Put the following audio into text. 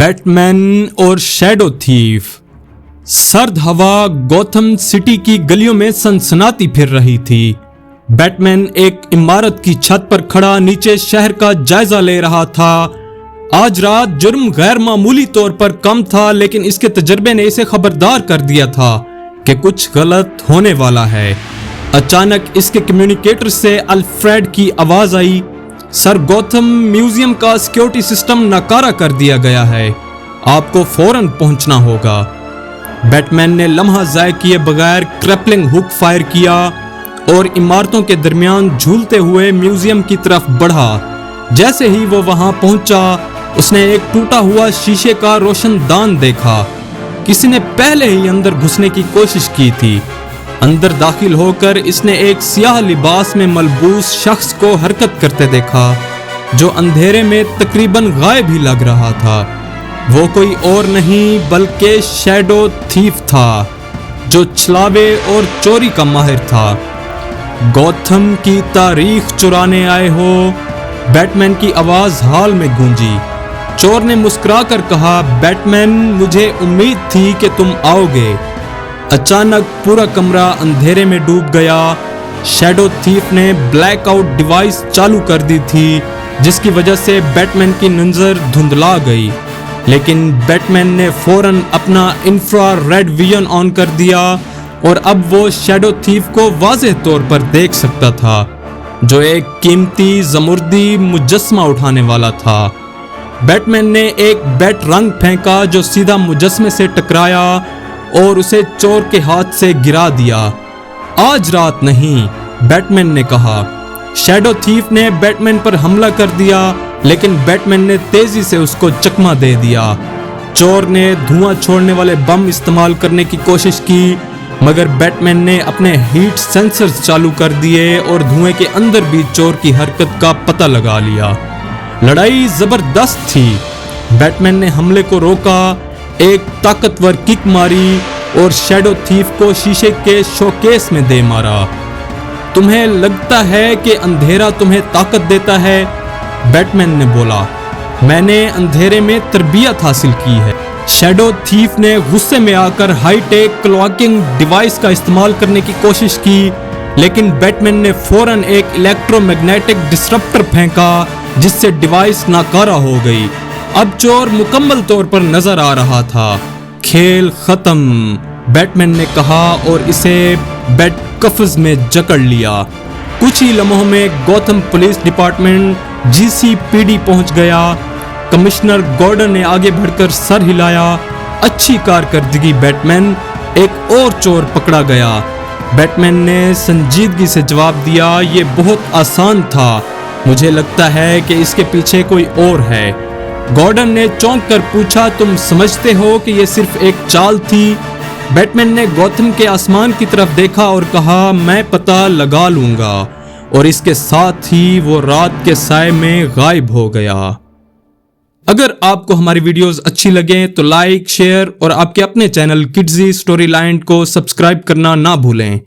Batman और shadow thief. सर्द हवा गॉथम सिटी की गलियों में सनसनाती फिर रही थी। बैटमैन एक इमारत की छत पर खड़ा नीचे शहर का जायजा ले रहा था। आज रात जुर्म गैर मामूली तौर पर कम था, लेकिन इसके तजर्बे ने इसे खबरदार कर दिया था कि कुछ गलत होने वाला है। अचानक इसके कम्युनिकेटर से अल्फ्रेड की आवाज आई, सर गॉथम म्यूजियम का सिक्योरिटी सिस्टम नाकारा कर दिया गया है, आपको फौरन पहुंचना होगा। बैटमैन ने लम्हा ज़ाय किए बगैर क्रेपलिंग हुक फायर किया और इमारतों के दरमियान झूलते हुए म्यूजियम की तरफ बढ़ा। जैसे ही वो वहां पहुंचा, उसने एक टूटा हुआ शीशे का रोशनदान देखा। किसी ने पहले ही अंदर घुसने की कोशिश की थी। अंदर दाखिल होकर इसने एक सियाह लिबास में मलबूस शख्स को हरकत करते देखा, जो अंधेरे में तकरीबन गायब ही लग रहा था। वो कोई और नहीं बल्कि शैडो थीफ था, जो छलावे और चोरी का माहिर था। गॉथम की तारीख चुराने आए हो? बैटमैन की आवाज हाल में गूंजी। चोर ने मुस्कुराकर कहा, बैटमैन, मुझे उम्मीद थी कि तुम आओगे। अचानक पूरा कमरा अंधेरे में डूब गया। शैडो थीफ ने ब्लैकआउट डिवाइस चालू कर दी थी, जिसकी वजह से बैटमैन की नजर धुंधला गई। लेकिन बैटमैन ने फौरन अपना इंफ्रारेड विजन ऑन कर दिया और अब वो शैडो थीफ को वाज़ेह तौर पर देख सकता था, जो एक कीमती ज़मुर्दी मुजस्मा उठाने वाला था। बैटमैन ने एक बैट रंग फेंका जो सीधा मुजस्मे से टकराया और उसे चोर के हाथ से गिरा दिया। आज रात नहीं, बैटमैन ने कहा। शैडो थीफ ने बैटमैन पर हमला कर दिया, लेकिन बैटमैन ने तेजी से उसको चकमा दे दिया। चोर ने धुआं छोड़ने वाले बम इस्तेमाल करने की कोशिश की, मगर बैटमैन ने अपने हीट सेंसर्स चालू कर दिए और धुएं के अंदर भी चोर की हरकत का पता लगा लिया। लड़ाई जबरदस्त थी। बैटमैन ने हमले को रोका, एक ताकतवर किक मारी और शैडो थीफ को शीशे के शोकेस में दे मारा। तुम्हें लगता है कि अंधेरा तुम्हें ताकत देता है? बैटमैन ने बोला। मैंने अंधेरे में तरबियत हासिल की है। शैडो थीफ ने गुस्से में आकर हाईटेक क्लॉकिंग डिवाइस का इस्तेमाल करने की कोशिश की, लेकिन बैटमैन ने फौरन एक इलेक्ट्रोमैग्नेटिक डिस्रप्टर फेंका, जिससे डिवाइस नाकारा हो गई। अब चोर मुकम्मल तौर पर नजर आ रहा था। खेल खत्म, बैटमैन ने कहा और इसे बेड कफ्ज में जकड़ लिया। कुछ ही लम्हों में गॉथम पुलिस डिपार्टमेंट GCPD पहुंच गया। कमिश्नर गॉर्डन ने आगे बढ़कर सर हिलाया। अच्छी कारकर्दगी बैटमैन, एक और चोर पकड़ा गया। बैटमैन ने संजीदगी से जवाब दिया, ये बहुत आसान था, मुझे लगता है कि इसके पीछे कोई और है। गॉर्डन ने चौंक कर पूछा, तुम समझते हो कि यह सिर्फ एक चाल थी? बैटमैन ने गॉथम के आसमान की तरफ देखा और कहा, मैं पता लगा लूंगा। और इसके साथ ही वो रात के साए में गायब हो गया। अगर आपको हमारी वीडियोस अच्छी लगे तो लाइक, शेयर और आपके अपने चैनल किड्जी स्टोरी लाइन को सब्सक्राइब करना ना भूलें।